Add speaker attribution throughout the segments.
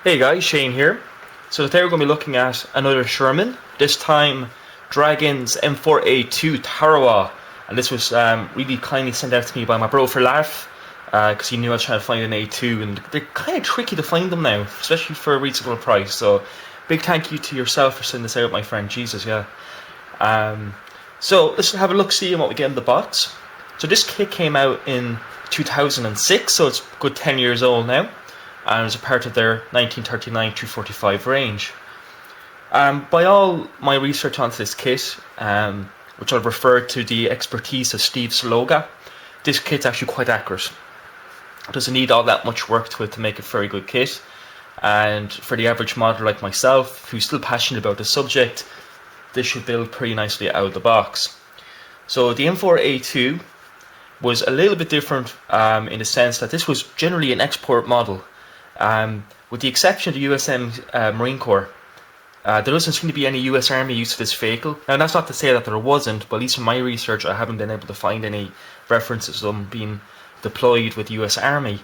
Speaker 1: Hey guys, Shane here. So today we're going to be looking at another Sherman, this time Dragon's M4A2 Tarawa. And this was really kindly sent out to me by my bro for laugh, because he knew I was trying to find an A2, and they're kind of tricky to find them now, especially for a reasonable price. So big thank you to yourself for sending this out, my friend. Jesus, yeah. So let's have a look, see what we get in the box. So this kit came out in 2006, so it's a good 10 years old now, and is a part of their 1939-245 range. By all my research onto this kit, which I'll refer to the expertise of Steve Sloga, this kit's actually quite accurate. It doesn't need all that much work to it to make a very good kit, and for the average modder like myself, who's still passionate about the subject, this should build pretty nicely out of the box. So the M4A2 was a little bit different in the sense that this was generally an export model. With the exception of the USMC Marine Corps, there doesn't seem to be any US Army use of this vehicle. Now that's not to say that there wasn't, but at least in my research I haven't been able to find any references to them being deployed with the US Army.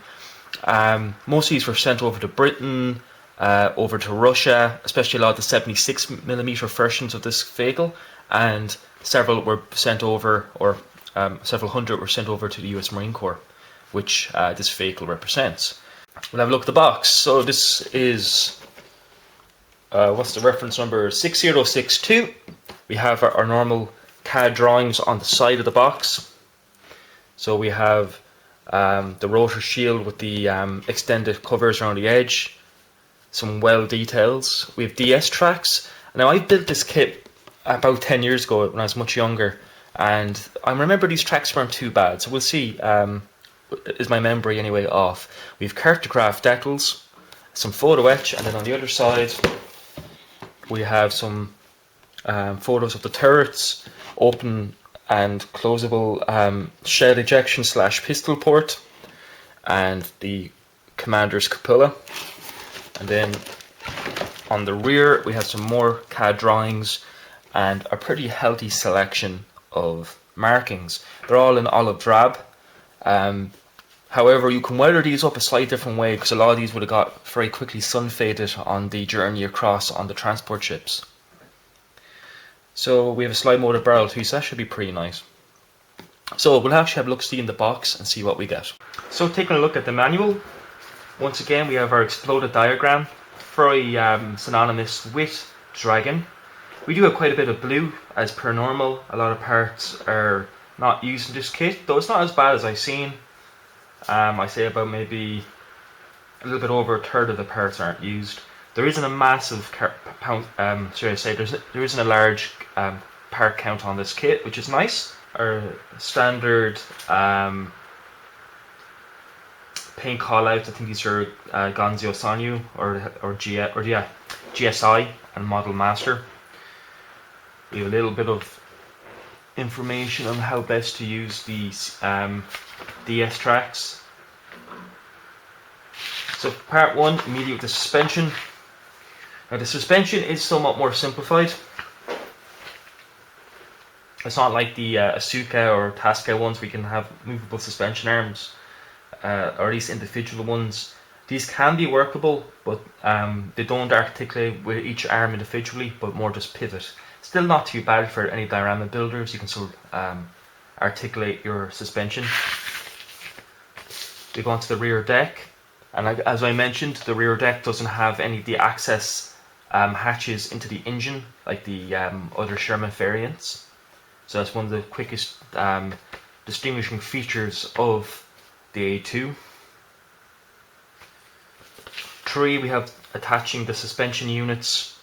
Speaker 1: Most of these were sent over to Britain, over to Russia, especially a lot of the 76mm versions of this vehicle, and several were sent over, or several hundred were sent over to the US Marine Corps, which this vehicle represents. We'll have a look at the box. So this is, what's the reference number? 6062. We have our normal CAD drawings on the side of the box. So we have the rotor shield with the extended covers around the edge, some well details. We have DS tracks. Now I built this kit about 10 years ago when I was much younger, and I remember these tracks weren't too bad. So we'll see. Is my memory anyway off? We have cartograph decals, some photo etch, and then on the other side we have some photos of the turrets, open and closable shell ejection / pistol port, and the commander's cupola. And then on the rear we have some more CAD drawings and a pretty healthy selection of markings. They're all in olive drab. However, you can weather these up a slightly different way, because a lot of these would have got very quickly sun faded on the journey across on the transport ships. So we have a slide motor barrel too, so that should be pretty nice. So we'll actually have a look-see in the box and see what we get. So taking a look at the manual, once again we have our exploded diagram, very synonymous with Dragon. We do have quite a bit of blue as per normal. A lot of parts are not used in this kit, though it's not as bad as I've seen. I say about maybe a little bit over a third of the parts aren't used. There isn't a massive there isn't a large part count on this kit, which is nice. Our standard paint callouts, I think these are Gonzio Sanyu or GSI and Model Master. We have a little bit of information on how best to use these DS tracks. So part one, immediately with the suspension. Now the suspension is somewhat more simplified. It's not like the Asuka or Tasca ones where you can have movable suspension arms, or at least individual ones. These can be workable, but they don't articulate with each arm individually, but more just pivot. Still not too bad for any diorama builders. You can still articulate your suspension. We go onto the rear deck, and as I mentioned, the rear deck doesn't have any of the access hatches into the engine like the other Sherman variants. So that's one of the quickest distinguishing features of the A2. 3, we have attaching the suspension units,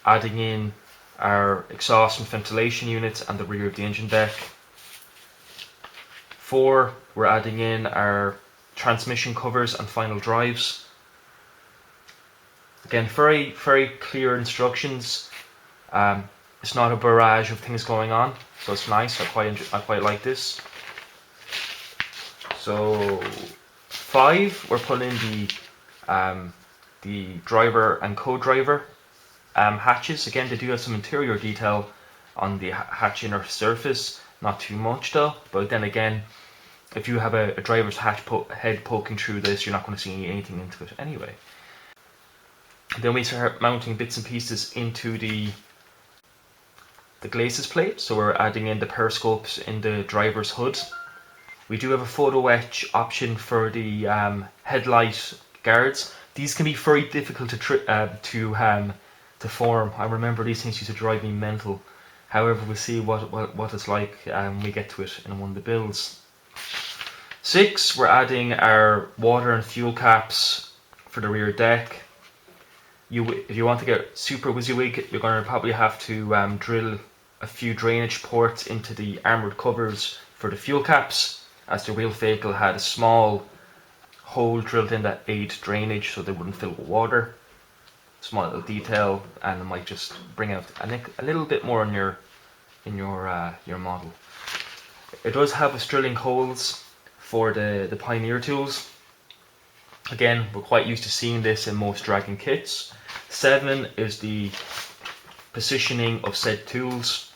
Speaker 1: adding in our exhaust and ventilation units and the rear of the engine deck. 4, we're adding in our transmission covers and final drives. Again, very, very clear instructions. It's not a barrage of things going on, so it's nice. I quite like this. So 5, we're putting the driver and co-driver hatches. Again, they do have some interior detail on the hatch inner surface, not too much though, but then again, if you have a driver's head poking through this, you're not going to see anything into it anyway. Then we start mounting bits and pieces into the glacis plate. So we're adding in the periscopes in the driver's hood. We do have a photo etch option for the headlight guards. These can be very difficult to form. I remember these things used to drive me mental. However, we'll see what it's like when we get to it in one of the builds. 6, we're adding our water and fuel caps for the rear deck. If you want to get super WYSIWYG, you're going to probably have to drill a few drainage ports into the armoured covers for the fuel caps, as the real vehicle had a small hole drilled in that aid drainage so they wouldn't fill with water. Small little detail, and it might just bring out a little bit more in your model. It does have a drilling holes for the Pioneer tools. Again, we're quite used to seeing this in most Dragon kits. 7 is the positioning of said tools.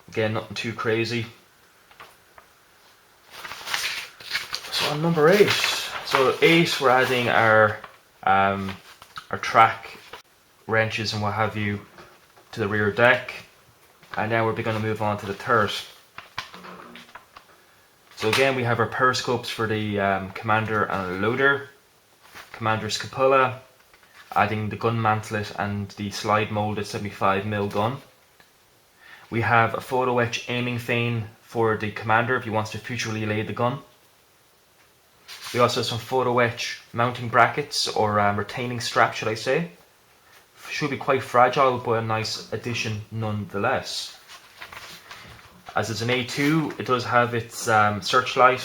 Speaker 1: Again, nothing too crazy. So on number 8, so 8 we're adding our track wrenches and what have you to the rear deck, and now we're going to move on to the turret. So again, we have our periscopes for the commander and loader, commander's cupola, adding the gun mantlet and the slide molded 75mm gun. We have a photo etch aiming vane for the commander if he wants to futurely lay the gun. We also have some photo etch mounting brackets, or retaining straps, should I say. Should be quite fragile, but a nice addition nonetheless. As it's an A2, it does have its searchlight,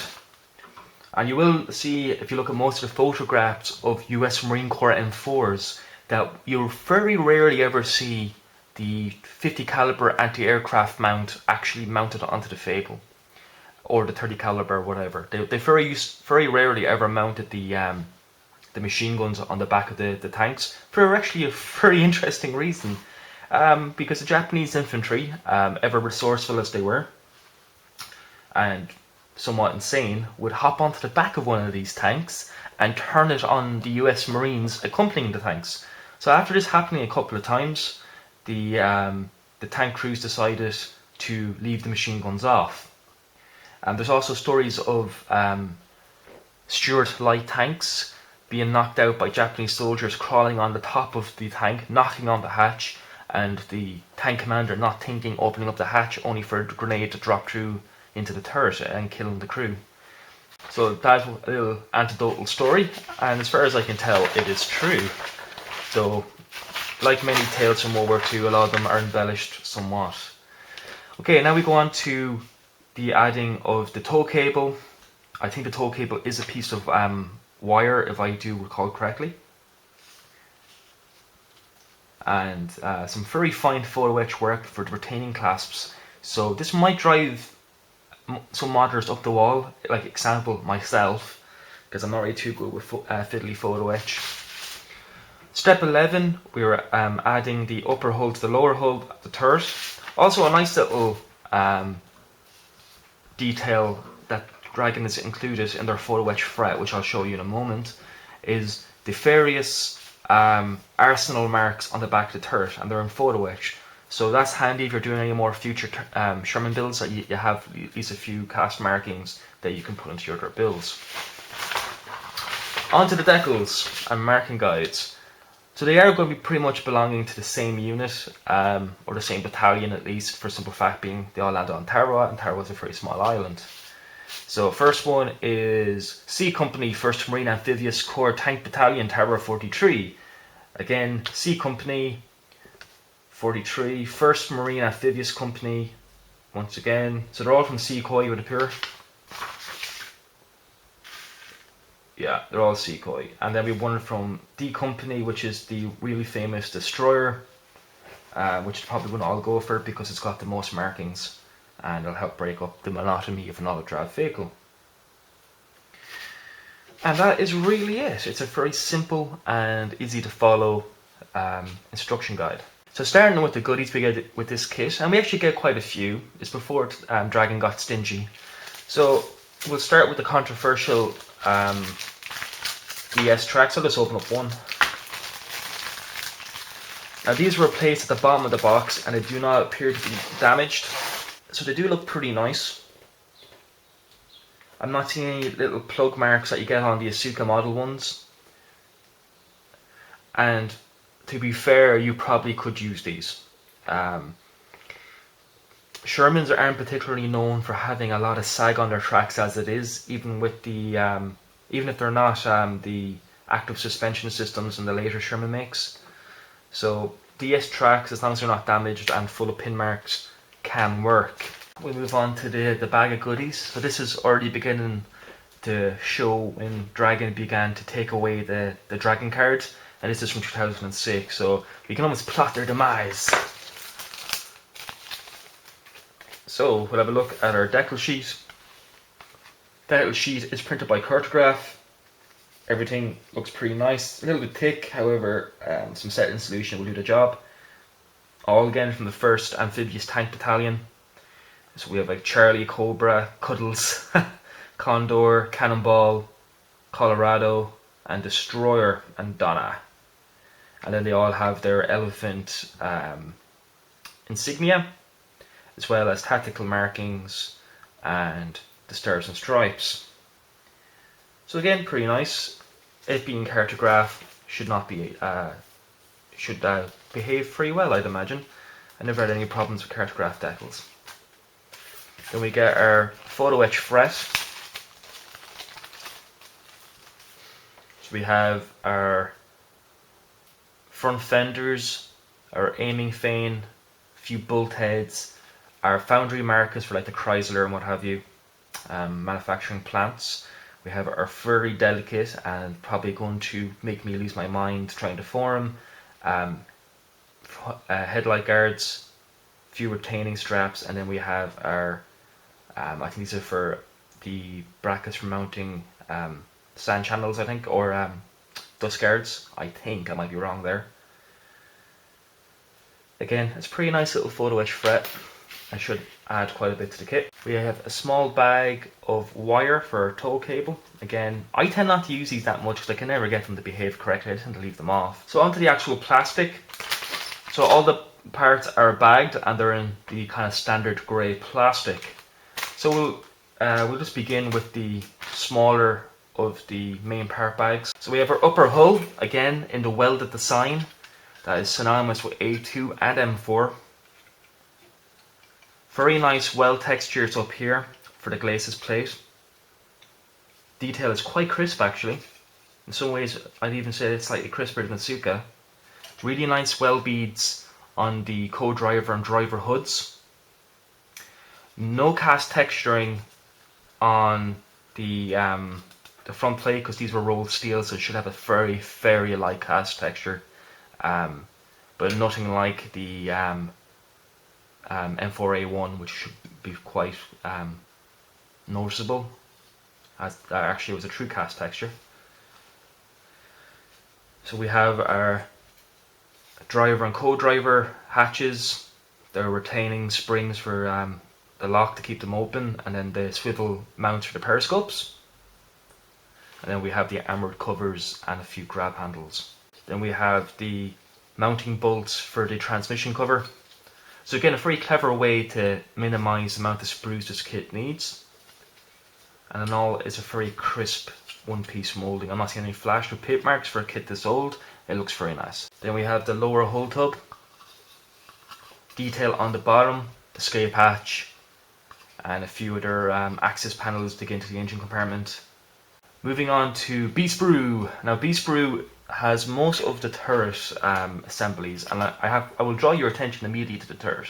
Speaker 1: and you will see, if you look at most of the photographs of US Marine Corps M4s, that you'll very rarely ever see the 50 caliber anti-aircraft mount actually mounted onto the Fable, or the 30 caliber, whatever. They very rarely ever mounted the machine guns on the back of the tanks, for actually a very interesting reason. Because the Japanese infantry, ever resourceful as they were, and somewhat insane, would hop onto the back of one of these tanks and turn it on the US Marines accompanying the tanks. So after this happening a couple of times, the tank crews decided to leave the machine guns off. There's also stories of Stuart light tanks being knocked out by Japanese soldiers crawling on the top of the tank, knocking on the hatch, and the tank commander not thinking, opening up the hatch, only for a grenade to drop through into the turret and killing the crew. So that's a little anecdotal story, and as far as I can tell, it is true. So, like many tales from World War II, a lot of them are embellished somewhat. Okay, now we go on to the adding of the tow cable. I think the tow cable is a piece of wire, if I do recall correctly. And some very fine photo etch work for the retaining clasps. So this might drive some modders up the wall, like example myself, because I'm not really too good with fiddly photo etch. Step 11, we're adding the upper hull to the lower hull of the turret. Also a nice little detail that Dragon has included in their photo etch fret, which I'll show you in a moment, is the various arsenal marks on the back of the turret, and they're in photo etch. So that's handy if you're doing any more future Sherman builds, that you have at least a few cast markings that you can put into your other builds. On to the decals and marking guides. So they are going to be pretty much belonging to the same unit, or the same battalion at least, for simple fact being they all landed on Tarawa, and Tarawa is a very small island. So first one is C Company, 1st Marine Amphibious Corps Tank Battalion, Tarawa 43. Again, C Company 43, 1st Marine Amphibious Company, once again. So they're all from Secoy, would appear. Yeah, they're all Secoy. And then we have one from D Company, which is the really famous destroyer, which probably wouldn't all go for because it's got the most markings, and it'll help break up the monotony of an auto-drive vehicle. And that is really it. It's a very simple and easy to follow instruction guide. So starting with the goodies we get with this kit, and we actually get quite a few. It's before Dragon got stingy. So we'll start with the controversial ES tracks. I'll just open up one. Now these were placed at the bottom of the box and they do not appear to be damaged, so they do look pretty nice. I'm not seeing any little plug marks that you get on the Asuka model ones, and to be fair, you probably could use these. Shermans aren't particularly known for having a lot of sag on their tracks as it is, even with the even if they're not the active suspension systems in the later Sherman makes. So DS tracks, as long as they're not damaged and full of pin marks, can work. We move on to the bag of goodies. So this is already beginning to show when Dragon began to take away the Dragon cards, and this is from 2006, so we can almost plot their demise. So we'll have a look at our decal sheet. Decal sheet is printed by Cartograph. Everything looks pretty nice, a little bit thick, however some setting solution will do the job. All again from the 1st Amphibious Tank Battalion. So we have like Charlie, Cobra, Cuddles, Condor, Cannonball, Colorado, and Destroyer, and Donna. And then they all have their elephant insignia, as well as tactical markings and the stars and stripes. So again, pretty nice. It being Cartograph should not be behave pretty well, I'd imagine. I never had any problems with Cartograph decals. Then we get our photo etch fret. So we have our front fenders, our aiming vane, a few bolt heads, our foundry markers for like the Chrysler and what have you, manufacturing plants. We have our very delicate and probably going to make me lose my mind trying to form headlight guards, a few retaining straps, and then we have our I think these are for the brackets for mounting sand channels, I think, or dust guards. I think, I might be wrong there. Again, it's a pretty nice little photo etch fret. I should add quite a bit to the kit. We have a small bag of wire for our tow cable. Again, I tend not to use these that much because I can never get them to behave correctly. I tend to leave them off. So onto the actual plastic. So all the parts are bagged and they're in the kind of standard grey plastic. So we'll just begin with the smaller of the main part bags. So we have our upper hull, again in the welded design. That is synonymous with A2 and M4. Very nice weld textures up here for the glacis plate. Detail is quite crisp actually. In some ways I'd even say it's slightly crisper than Asuka. Really nice weld beads on the co-driver and driver hoods. No cast texturing on the front plate because these were rolled steel, so it should have a very, very light cast texture. But nothing like the M4A1, which should be quite noticeable, as that actually was a true cast texture. So we have our driver and co-driver hatches. There are retaining springs for the lock to keep them open, and then the swivel mounts for the periscopes. And then we have the armoured covers and a few grab handles. Then we have the mounting bolts for the transmission cover. So again, a very clever way to minimise the amount of sprues this kit needs. And in all, it's a very crisp one-piece moulding. I'm not seeing any flash or pit marks for a kit this old. It looks very nice. Then we have the lower hull tub. Detail on the bottom, escape hatch, and a few other access panels to get into the engine compartment. Moving on to B-sprue. Now B-sprue has most of the turret assemblies, and I will draw your attention immediately to the turret.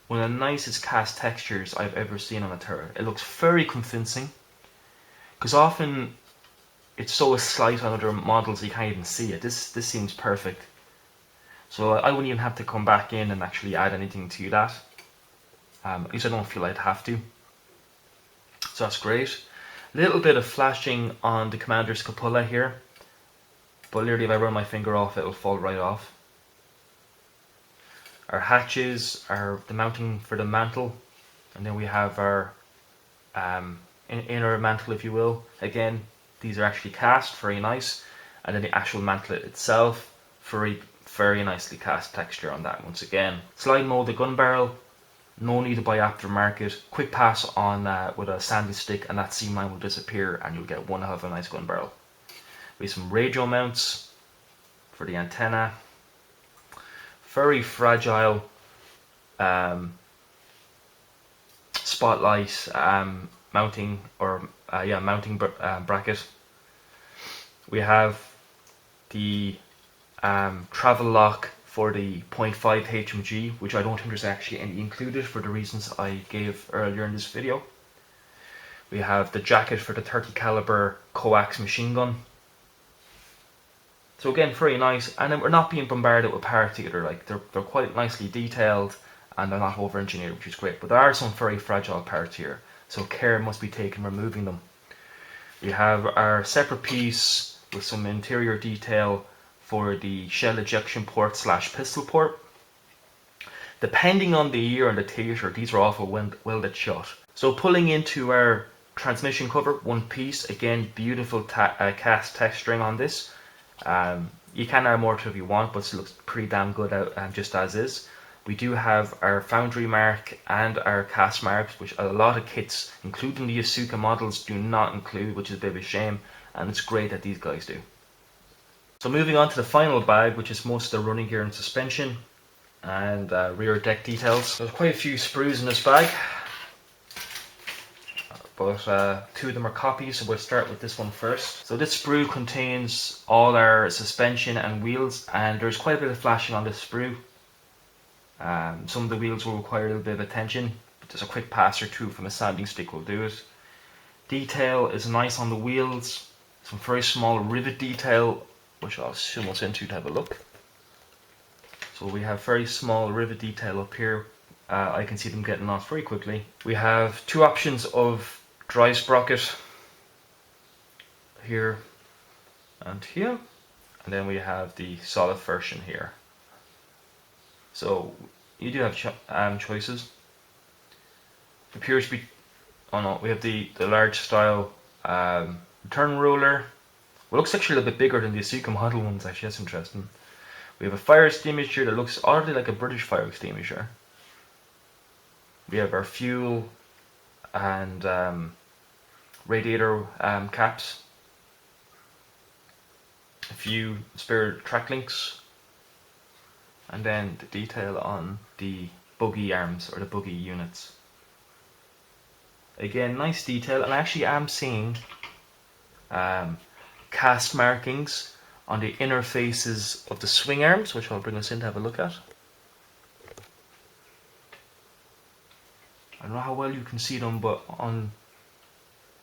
Speaker 1: One of the nicest cast textures I've ever seen on a turret. It looks very convincing, because often it's so slight on other models you can't even see it. This seems perfect. So I wouldn't even have to come back in and actually add anything to that. At least I don't feel I'd have to. So that's great. A little bit of flashing on the commander's cupola here, but literally if I run my finger off it'll fall right off. Our hatches are the mounting for the mantle, and then we have our inner mantle, if you will. Again, these are actually cast, very nice. And then the actual mantlet itself, very nicely cast texture on that. Once again, slide molded gun barrel, no need to buy aftermarket. Quick pass on with a sanding stick and that seam line will disappear and you'll get one hell of a nice gun barrel. We have some radio mounts for the antenna. Very fragile spotlight mounting bracket. We have the travel lock for the 0.5 HMG, which I don't think there's actually any included for the reasons I gave earlier in this video. We have the jacket for the 30 caliber coax machine gun. So again, very nice, and then we're not being bombarded with parts either. Like they're quite nicely detailed and they're not over engineered, which is great. But there are some very fragile parts here, so care must be taken removing them. We have our separate piece with some interior detail for the shell ejection port / pistol port. Depending on the year and the theatre, these are awful welded shut. So pulling into our transmission cover, one piece, again beautiful cast texturing on this. You can add more to it if you want, but it looks pretty damn good out just as is. We do have our foundry mark and our cast marks, which a lot of kits, including the Yasuka models, do not include, which is a bit of a shame, and it's great that these guys do. So moving on to the final bag, which is most of the running gear and suspension and rear deck details. There's quite a few sprues in this bag, but two of them are copies, so we'll start with this one first. So this sprue contains all our suspension and wheels, and there's quite a bit of flashing on this sprue. Some of the wheels will require a little bit of attention, but just a quick pass or two from a sanding stick will do it. Detail is nice on the wheels, some very small rivet detail, which I'll zoom us into to have a look. So we have very small rivet detail up here. I can see them getting off very quickly. We have two options of drive sprocket here and here, and then we have the solid version here. So you do have choices. It appears to be, oh no, we have the large style turn roller. Well, it looks actually a little bit bigger than the Yasuka model ones, actually. That's interesting. We have a fire extinguisher that looks oddly like a British fire extinguisher. We have our fuel and radiator caps. A few spare track links. And then the detail on the buggy arms or the buggy units. Again, nice detail, and I actually am seeing cast markings on the inner faces of the swing arms, which I'll bring us in to have a look at. I don't know how well you can see them, but on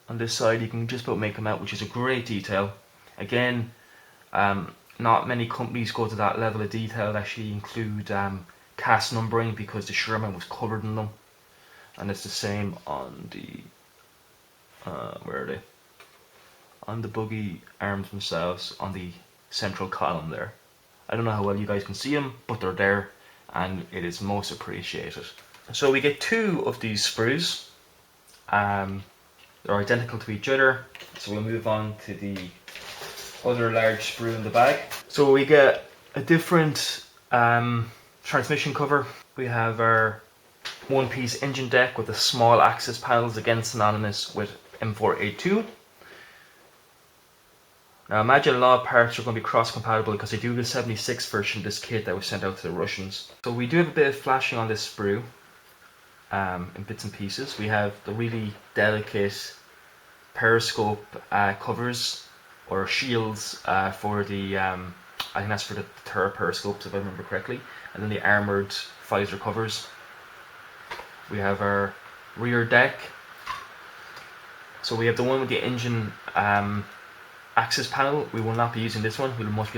Speaker 1: this side you can just about make them out, which is a great detail. Again, not many companies go to that level of detail, actually include cast numbering, because the Sherman was covered in them. And it's the same on the, where are they? On the buggy arms themselves, on the central column there. I don't know how well you guys can see them, but they're there, and it is most appreciated. So we get two of these sprues. They're identical to each other, so we'll move on to the other large sprue in the bag. So we get a different transmission cover. We have our one-piece engine deck with the small axis panels, again synonymous with M4A2. Now imagine a lot of parts are going to be cross-compatible because they do the 76 version of this kit that was sent out to the Russians. So we do have a bit of flashing on this sprue in bits and pieces. We have the really delicate periscope covers or shields for the, I think that's for the Tarawa periscopes if I remember correctly, and then the armoured visor covers. We have our rear deck. So we have the one with the engine axis panel. We will not be using this one. We'll most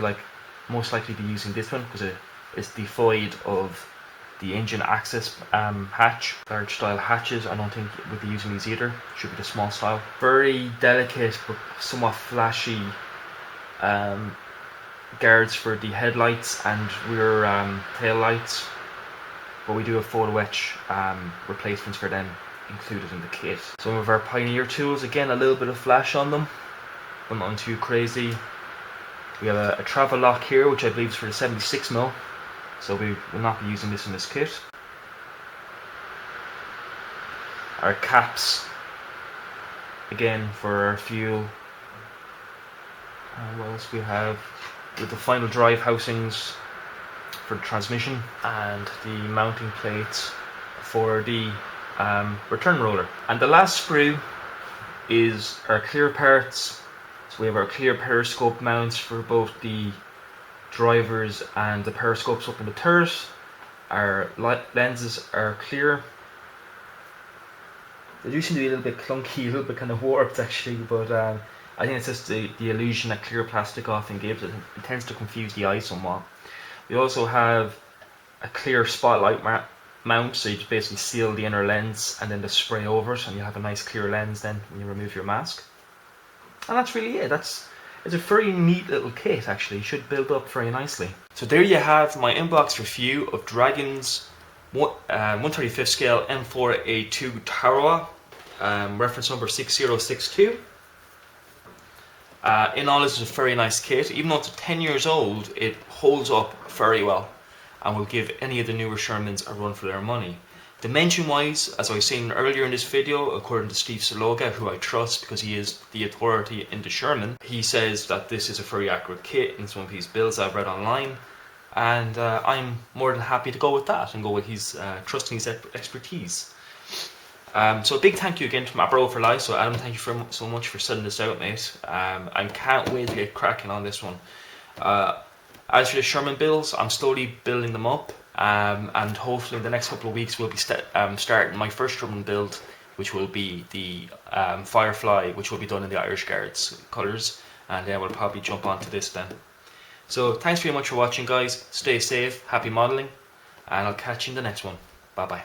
Speaker 1: likely be using this one because it's devoid of the engine axis hatch. Large style hatches, I don't think we'll be using these either. Should be the small style. Very delicate but somewhat flashy guards for the headlights and rear tail lights. But we do have photo etch replacements for them included in the kit. Some of our Pioneer tools, again a little bit of flash on them, but nothing too crazy. We have a travel lock here, which I believe is for the 76mm, so we will not be using this in this kit. Our caps, again for our fuel. What else we have? With the final drive housings for the transmission, and the mounting plates for the return roller. And the last sprue is our clear parts. So we have our clear periscope mounts for both the drivers and the periscopes up in the turret. Our lenses are clear. They do seem to be a little bit clunky, a little bit kind of warped actually, but I think it's just the illusion that clear plastic often gives. It tends to confuse the eye somewhat. We also have a clear spotlight mount, so you just basically seal the inner lens and then just spray over it, and you have a nice clear lens then when you remove your mask. And that's really it. It's a very neat little kit actually. It should build up very nicely. So there you have my inbox review of Dragon's 1/35 scale M4A2 Tarawa, reference number 6062. In all, this is a very nice kit. Even though it's 10 years old, it holds up very well and will give any of the newer Shermans a run for their money. Dimension wise, as I was saying earlier in this video, according to Steve Saloga, who I trust because he is the authority in the Sherman, he says that this is a very accurate kit in some of his builds I've read online, and I'm more than happy to go with that and go with his trusting his expertise. So a big thank you again to my bro for life. So Adam, thank you so much for sending this out, mate. I can't wait to get cracking on this one. As for the Sherman builds, I'm slowly building them up, and hopefully in the next couple of weeks we'll be starting my first Sherman build, which will be the Firefly, which will be done in the Irish Guards colours, and then we'll probably jump onto this then. So thanks very much for watching, guys. Stay safe, happy modelling, and I'll catch you in the next one. Bye bye.